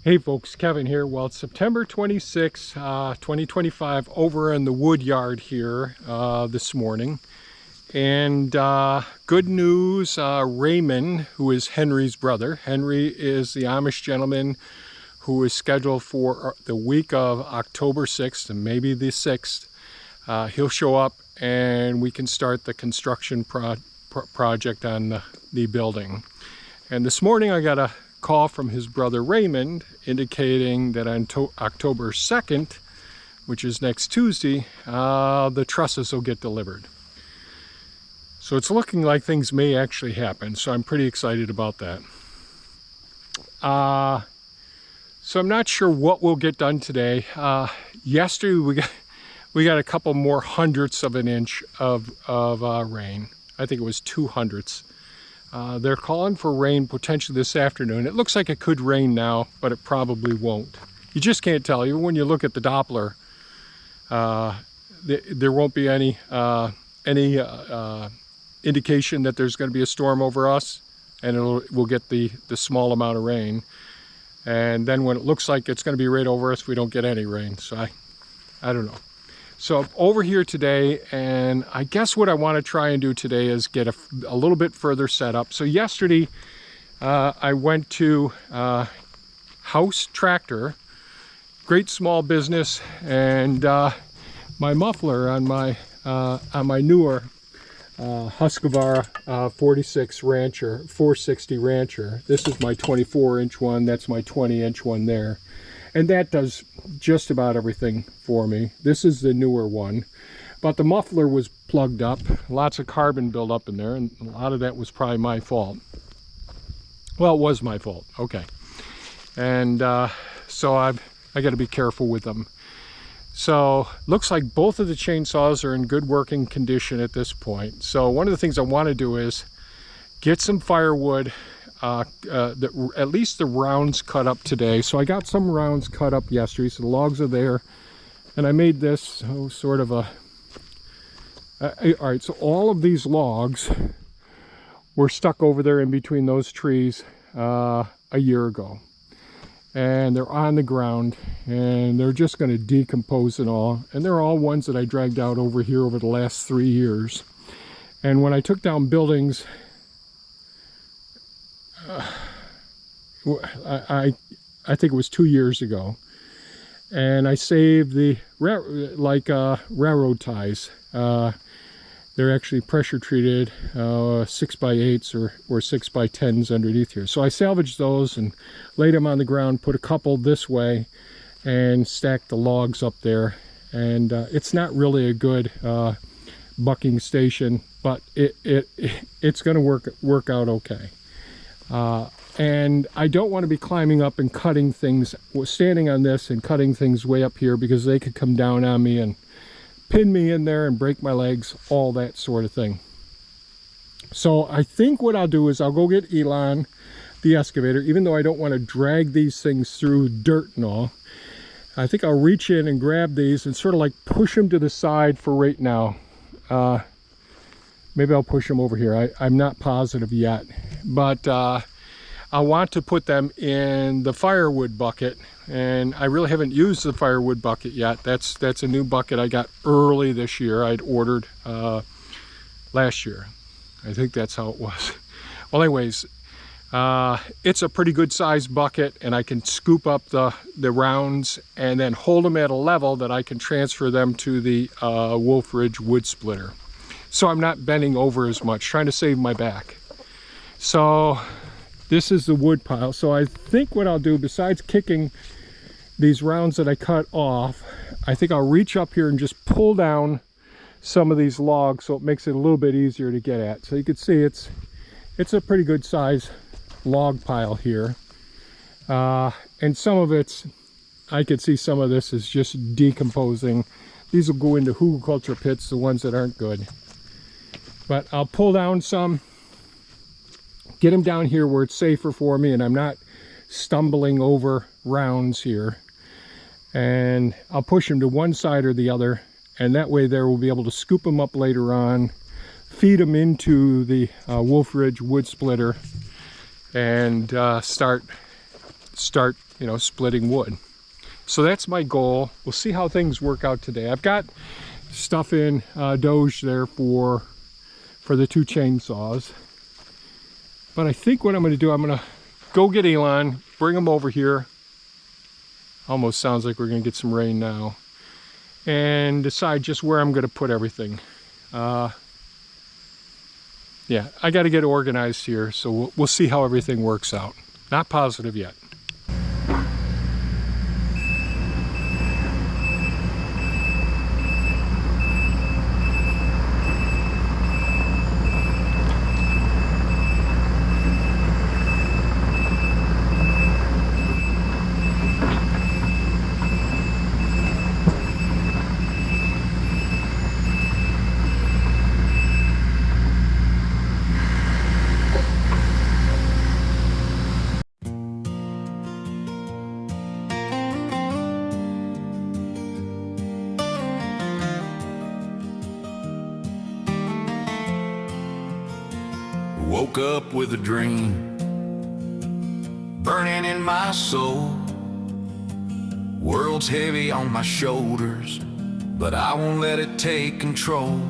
Hey folks, Kevin here. Well, it's September 26, 2025 over in the wood yard here this morning. And good news, Raymond, who is Henry's brother. Henry is the Amish gentleman who is scheduled for the week of October 6th and maybe the 6th. He'll show up and we can start the construction project on the building. And this morning I got a call from his brother Raymond indicating that on October 2nd, which is next Tuesday, the trusses will get delivered. So it's looking like things may actually happen, so I'm pretty excited about that. So I'm not sure what we'll get done today. Yesterday we got a couple more hundredths of an inch of rain. I think it was 200ths. They're calling for rain potentially this afternoon. It looks like it could rain now, but it probably won't. You just can't tell. Even when you look at the Doppler, there won't be any indication that there's going to be a storm over us, and we'll get the small amount of rain. And then when it looks like it's going to be right over us, we don't get any rain. So I don't know. So I'm over here today, and I guess what I want to try and do today is get a little bit further set up. So yesterday I went to House Tractor, great small business, and my muffler on my newer Husqvarna 46 Rancher, 460 Rancher. This is my 24-inch one. That's my 20-inch one there. And that does just about everything for me. This is the newer one. But the muffler was plugged up. Lots of carbon buildup in there, and a lot of that was probably my fault. Well, it was my fault. Okay. And so I got to be careful with them. So looks like both of the chainsaws are in good working condition at this point. So one of the things I want to do is get some firewood, at least the rounds cut up today. So I got some rounds cut up yesterday, so the logs are there. And I made this sort of a... all right, so all of these logs were stuck over there in between those trees a year ago. And they're on the ground, and they're just going to decompose and all. And they're all ones that I dragged out over here over the last 3 years. And when I took down buildings, I think it was 2 years ago, and I saved the railroad ties. They're actually pressure treated 6x8s or 6x10s underneath here. So I salvaged those and laid them on the ground, put a couple this way, and stacked the logs up there. And it's not really a good bucking station, but it's going to work out okay. And I don't want to be climbing up and cutting things, standing on this and cutting things way up here, because they could come down on me and pin me in there and break my legs, all that sort of thing. So I think what I'll do is I'll go get Elon, the excavator, even though I don't want to drag these things through dirt and all. I think I'll reach in and grab these and sort of like push them to the side for right now. Maybe I'll push them over here. I'm not positive yet, but I want to put them in the firewood bucket, and I really haven't used the firewood bucket yet. That's a new bucket I got early this year. I'd ordered last year. I think that's how it was. Well, anyways, it's a pretty good sized bucket, and I can scoop up the rounds and then hold them at a level that I can transfer them to the Wolf Ridge wood splitter. So I'm not bending over as much, trying to save my back. So this is the wood pile. So I think what I'll do, besides kicking these rounds that I cut off, I think I'll reach up here and just pull down some of these logs so it makes it a little bit easier to get at. So you can see it's a pretty good size log pile here. And some of I could see some of this is just decomposing. These will go into hugelkultur pits, the ones that aren't good. But I'll pull down some, get them down here where it's safer for me and I'm not stumbling over rounds here. And I'll push them to one side or the other, and that way there we'll be able to scoop them up later on, feed them into the Wolf Ridge wood splitter, and start start, you know, splitting wood. So that's my goal. We'll see how things work out today. I've got stuff in Doge there for the 2 chainsaws. But I think what I'm going to do, I'm going to go get Elon, bring him over here. Almost sounds like we're going to get some rain now. And decide just where I'm going to put everything. Yeah, I got to get organized here, so we'll see how everything works out. Not positive yet. Woke up with a dream burning in my soul. World's heavy on my shoulders, but I won't let it take control.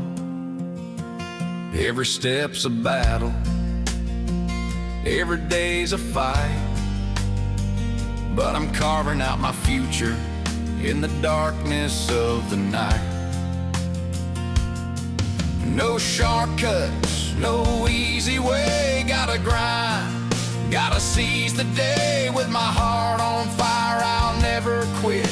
Every step's a battle, every day's a fight, but I'm carving out my future in the darkness of the night. No shortcuts, no easy way, gotta grind, gotta seize the day. With my heart on fire, I'll never quit.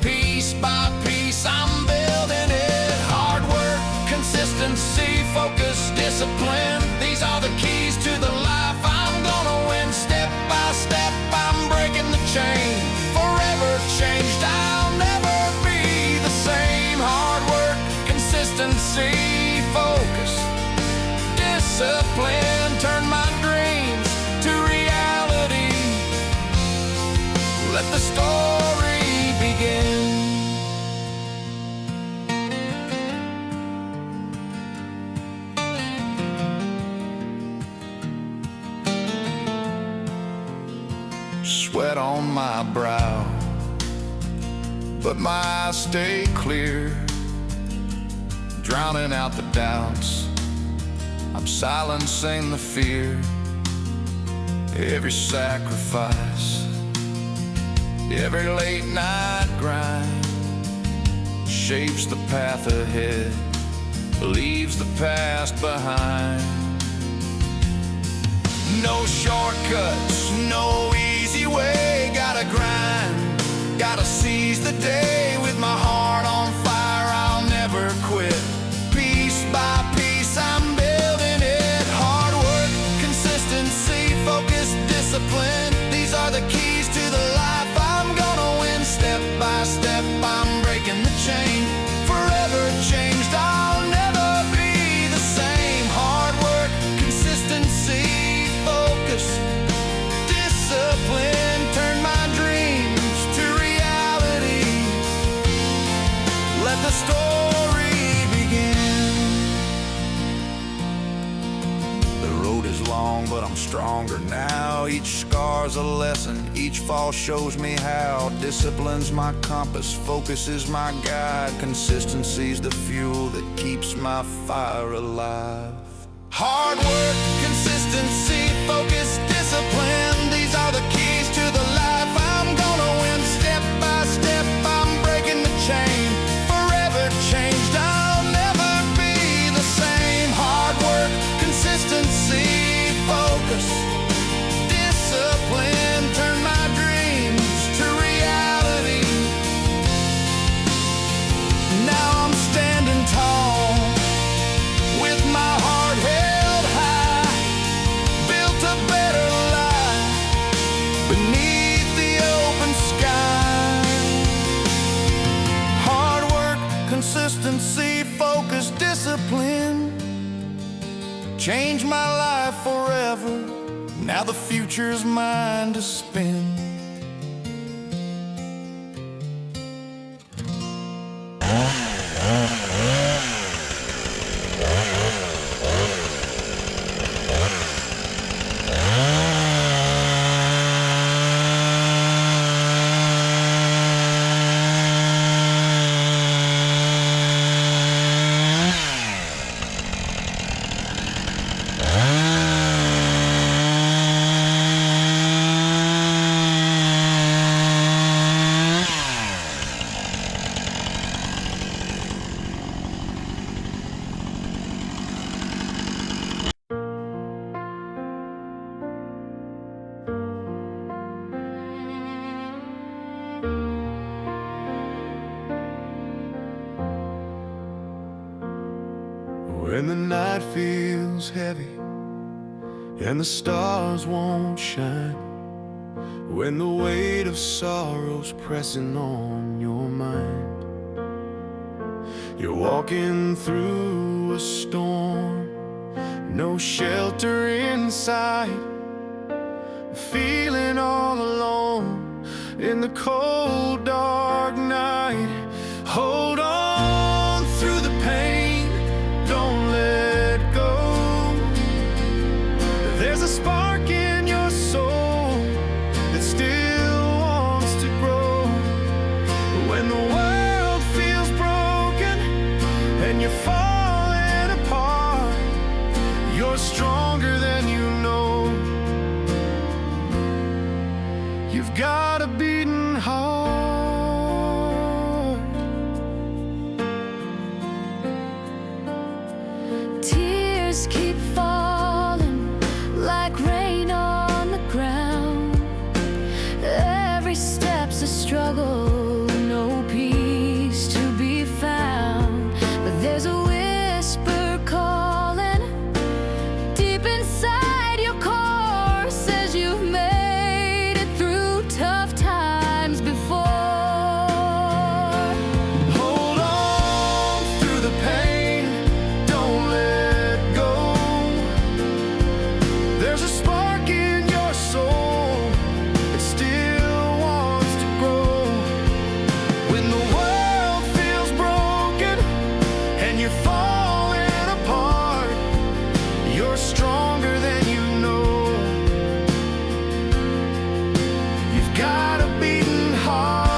Piece by piece, I'm building it. Hard work, consistency, focus, discipline, these are the keys to the life I'm gonna win. Step by step, I'm breaking the chain. Forever changed, I'll never be the same. Hard work, consistency, focus, discipline, turn my dreams to reality. Let the story begin. Sweat on my brow, but my eyes stay clear, drowning out the doubts. I'm silencing the fear. Every sacrifice, every late night grind shapes the path ahead, leaves the past behind. No shortcuts, no easy way, gotta grind, gotta seize the day. With my heart on fire, I'll never quit. Piece by piece, I'm building it. Hard work, consistency, focus, discipline, these are the keys to the life I'm gonna win. Step by step, I'm breaking the chain. Forever changed, I'll never be the same. Hard work, consistency, focus, discipline, turn my dreams to reality. Let the story begin. The road is long, but I'm stronger now. Each scar's a lesson, each fall shows me how. Discipline's my compass, focus is my guide. Consistency's the fuel that keeps my fire alive. Hard work, consistency, focus, discipline, these are the keys to the life I'm gonna win. Step by step, I'm breaking the chain. Forever changed, I'll never be the same. Hard work, consistency, focus, discipline, turn my dreams to reality. Now I'm standing tall, with my heart held high, built a better life beneath the open sky. Hard work, consistency, focus, discipline, changed my life forever. Now the future's mine to spin. When the night feels heavy and the stars won't shine, when the weight of sorrow's pressing on your mind, you're walking through a storm, no shelter inside, feeling all alone in the cold dark night. Hold on through the pain, don't let go. There's a spark in your soul that still wants to grow. When the world feels broken and you're falling apart, you're stronger than you know. You've got a beating heart. Tears keep falling like rain on the ground. Every step's a struggle, no peace to be found. But there's a whisper calling deep inside your core, says you've made it through tough times before. Hold on through the pain, don't let go. There's a spark in your soul that still wants to grow. When the world feels broken and you're falling apart, you're stronger than you know. You've got a beating heart.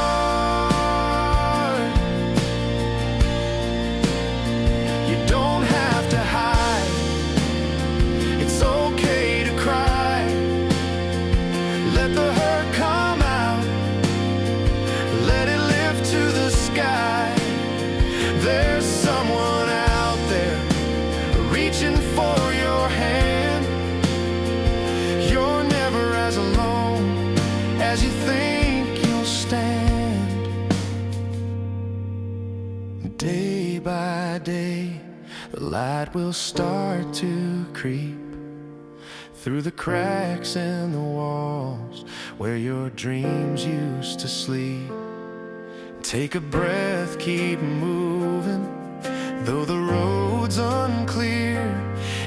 You don't have to hide, it's okay to cry. Let the hurt come out, let it lift to the sky. There's someone out there reaching for your hand. You're never as alone as you think you'll stand. Day by day, the light will start to creep through the cracks in the walls where your dreams used to sleep. Take a breath, keep moving, though the road's unclear.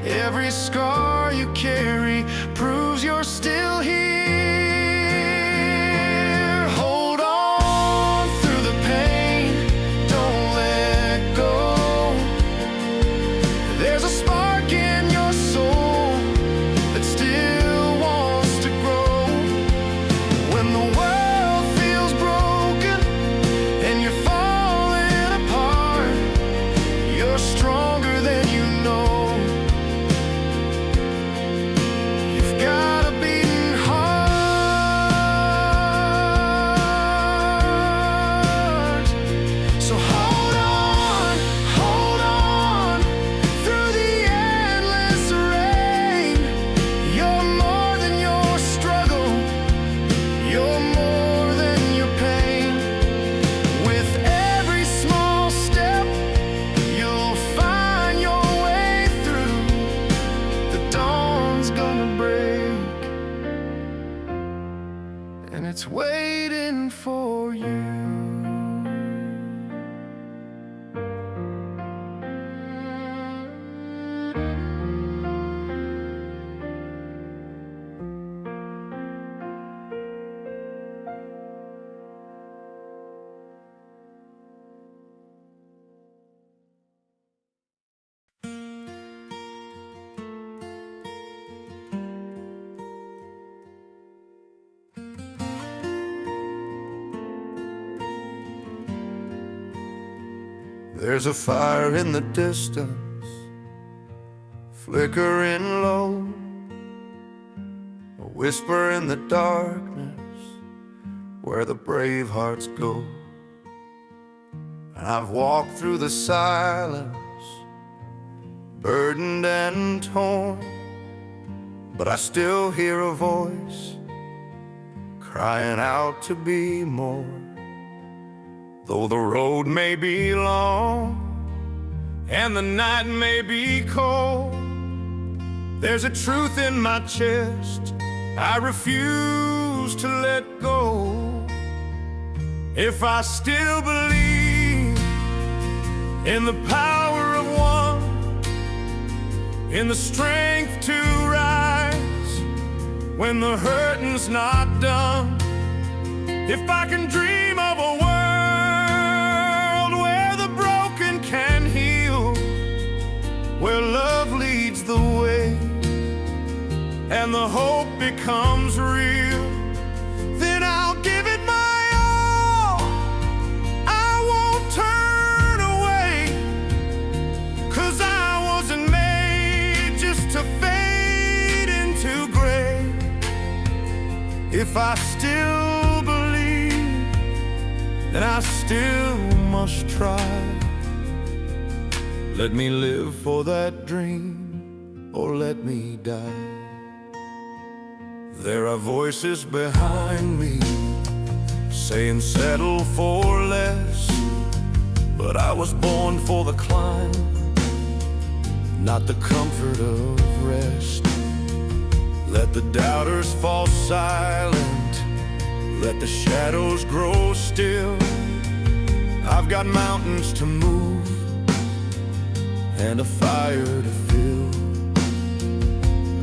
Every scar you carry proves you're still here. Hold on through the pain, don't let go. There's a spark in your soul that still wants to grow. When the world feels broken and you're falling apart, you're stronger than you know. You've got a beating heart. So hold on through the endless rain. You're more than your struggle, you're more than your pain. With every small step, you'll find your way through. The dawn's gonna break, and it's waiting for you. There's a fire in the distance, flickering low, a whisper in the darkness where the brave hearts go. I've walked through the silence, burdened and torn, but I still hear a voice crying out to be more. Though the road may be long, and the night may be cold. There's a truth in my chest I refuse to let go. If I still believe in the power of one, in the strength to rise when the hurting's not done, if I can dream of a world where the broken can heal, where love leads the way and the hope becomes real, then I'll give it my all. I won't turn away, 'cause I wasn't made just to fade into gray. If I still believe, then I still must try. Let me live for that dream, or let me die. There are voices behind me saying settle for less, but I was born for the climb, not the comfort of rest. Let the doubters fall silent, let the shadows grow still. I've got mountains to move and a fire to fill.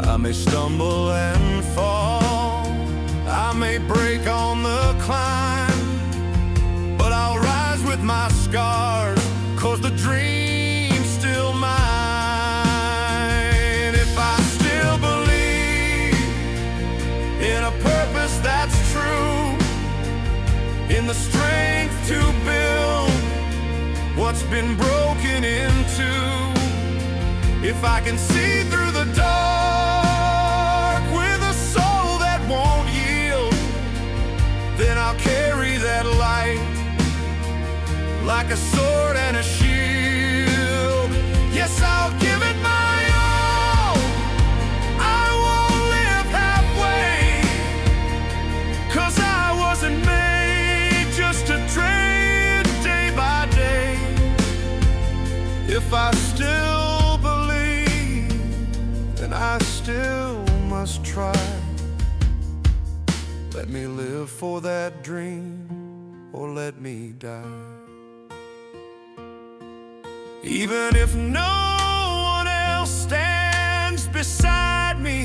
I may stumble and fall, I may break on the climb, but I'll rise with my scars, 'cause the dream's still mine. If I still believe in a purpose that's true, in the strength to build what's been broken into, if I can see through the dark with a soul that won't yield, then I'll carry that light like a sword and a shield. Yes, I'll give it my all. I won't live halfway, 'cause I wasn't made just to trade day by day. If I still believe, then I still must try. Let me live for that dream, or let me die. Even if no one else stands beside me,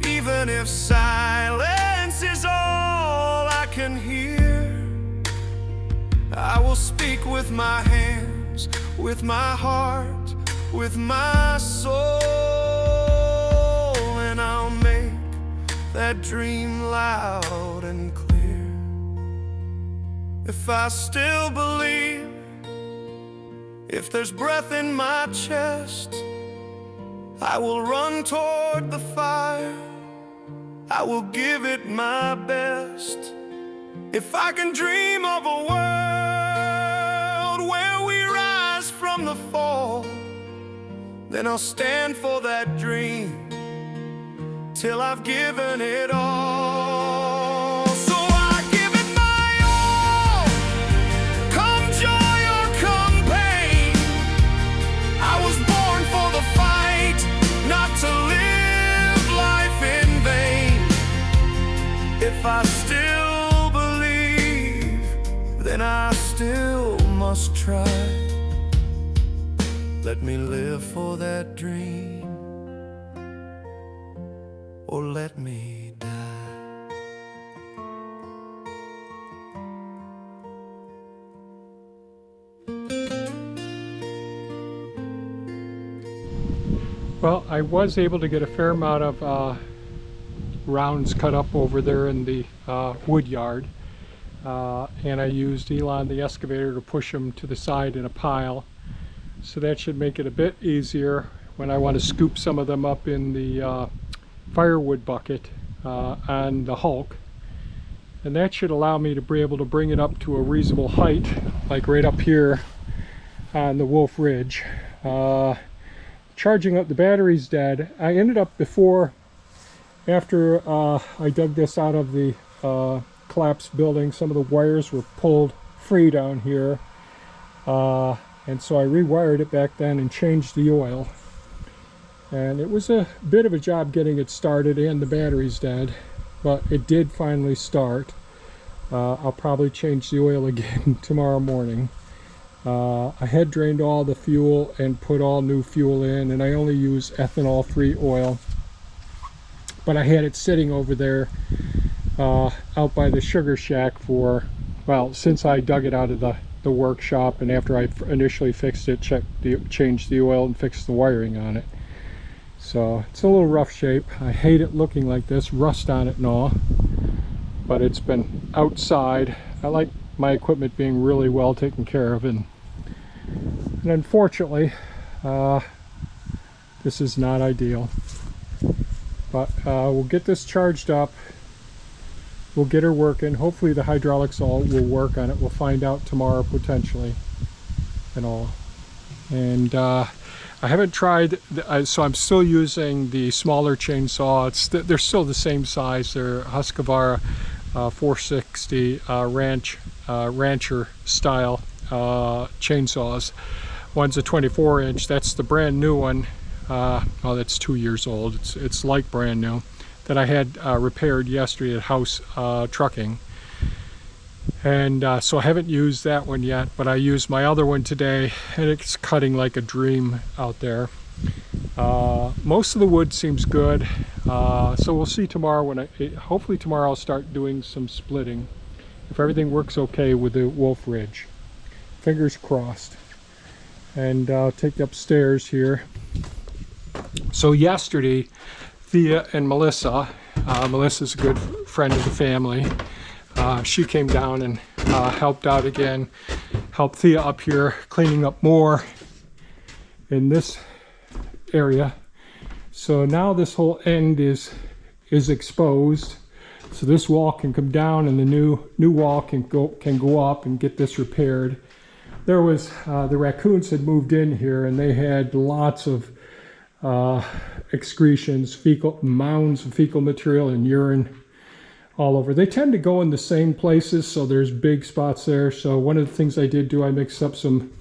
even if silence is all I can hear, I will speak with my hands, with my heart, with my soul, and I'll make that dream loud and clear. If I still believe, if there's breath in my chest, I will run toward the fire, I will give it my best. If I can dream of a world where we rise from the fall, then I'll stand for that dream till I've given it all. So I give it my all, come joy or come pain. I was born for the fight, not to live life in vain. If I still believe, then I still must try. Let me live for that dream, or let me die. Well, I was able to get a fair amount of rounds cut up over there in the wood yard, and I used Elon the excavator to push them to the side in a pile, so that should make it a bit easier when I want to scoop some of them up in the firewood bucket on the hulk. And that should allow me to be able to bring it up to a reasonable height, like right up here on the Wolf Ridge. Charging up the battery's dead. I ended up after I dug this out of the collapsed building, some of the wires were pulled free down here. And so I rewired it back then and changed the oil. And it was a bit of a job getting it started, and the battery's dead, but it did finally start. I'll probably change the oil again tomorrow morning. I had drained all the fuel and put all new fuel in, and I only use ethanol-free oil. But I had it sitting over there out by the sugar shack for, well, since I dug it out of the workshop, and after I initially fixed it, changed the oil and fixed the wiring on it. So it's a little rough shape. I hate it looking like this, rust on it and all, but it's been outside. I like my equipment being really well taken care of, and unfortunately this is not ideal. But we'll get this charged up, we'll get her working. Hopefully the hydraulics all will work on it. We'll find out tomorrow potentially and all. And I haven't tried, so I'm still using the smaller chainsaw. They're still the same size. They're Husqvarna 460 Rancher style chainsaws. One's a 24-inch. That's the brand new one. Oh, that's 2 years old. It's like brand new, that I had repaired yesterday at House Trucking. And so I haven't used that one yet, but I used my other one today, and it's cutting like a dream out there. Most of the wood seems good, so we'll see tomorrow when hopefully tomorrow I'll start doing some splitting, if everything works okay with the Wolf Ridge. Fingers crossed. And I'll take you upstairs here. So yesterday, Thea and Melissa, Melissa's a good friend of the family, she came down and helped out again, helped Thea up here cleaning up more in this area. So now this whole end is exposed, so this wall can come down and the new wall can go up and get this repaired. There was the raccoons had moved in here, and they had lots of excretions, mounds of fecal material and urine all over. They tend to go in the same places, so there's big spots there. So one of the things I did do, I mixed up some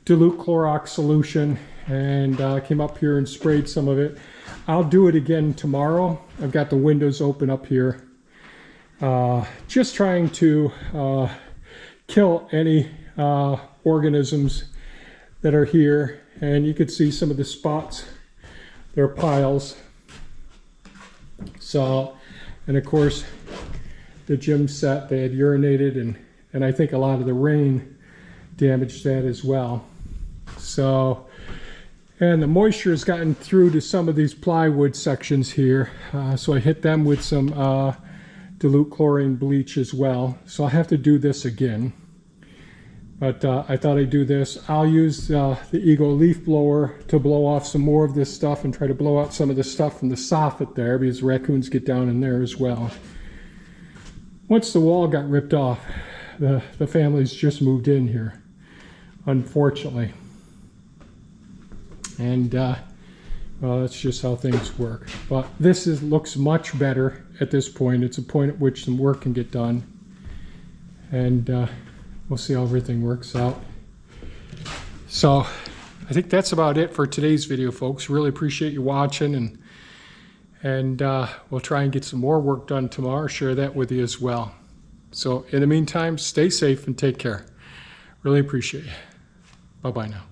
dilute Clorox solution and came up here and sprayed some of it. I'll do it again tomorrow. I've got the windows open up here, just trying to kill any organisms that are here. And you could see some of the spots, they're piles. So, and of course the gym set, they had urinated, and I think a lot of the rain damaged that as well. So, and the moisture has gotten through to some of these plywood sections here, so I hit them with some dilute chlorine bleach as well. So I'll have to do this again, but I thought I'd do this. I'll use the Eagle leaf blower to blow off some more of this stuff and try to blow out some of the stuff from the soffit there, because raccoons get down in there as well. Once the wall got ripped off, the family's just moved in here, unfortunately. And well, that's just how things work. But this looks much better at this point. It's a point at which some work can get done, and we'll see how everything works out. So I think that's about it for today's video, folks. Really appreciate you watching, and we'll try and get some more work done tomorrow, share that with you as well. So in the meantime, stay safe and take care. Really appreciate you. Bye-bye now.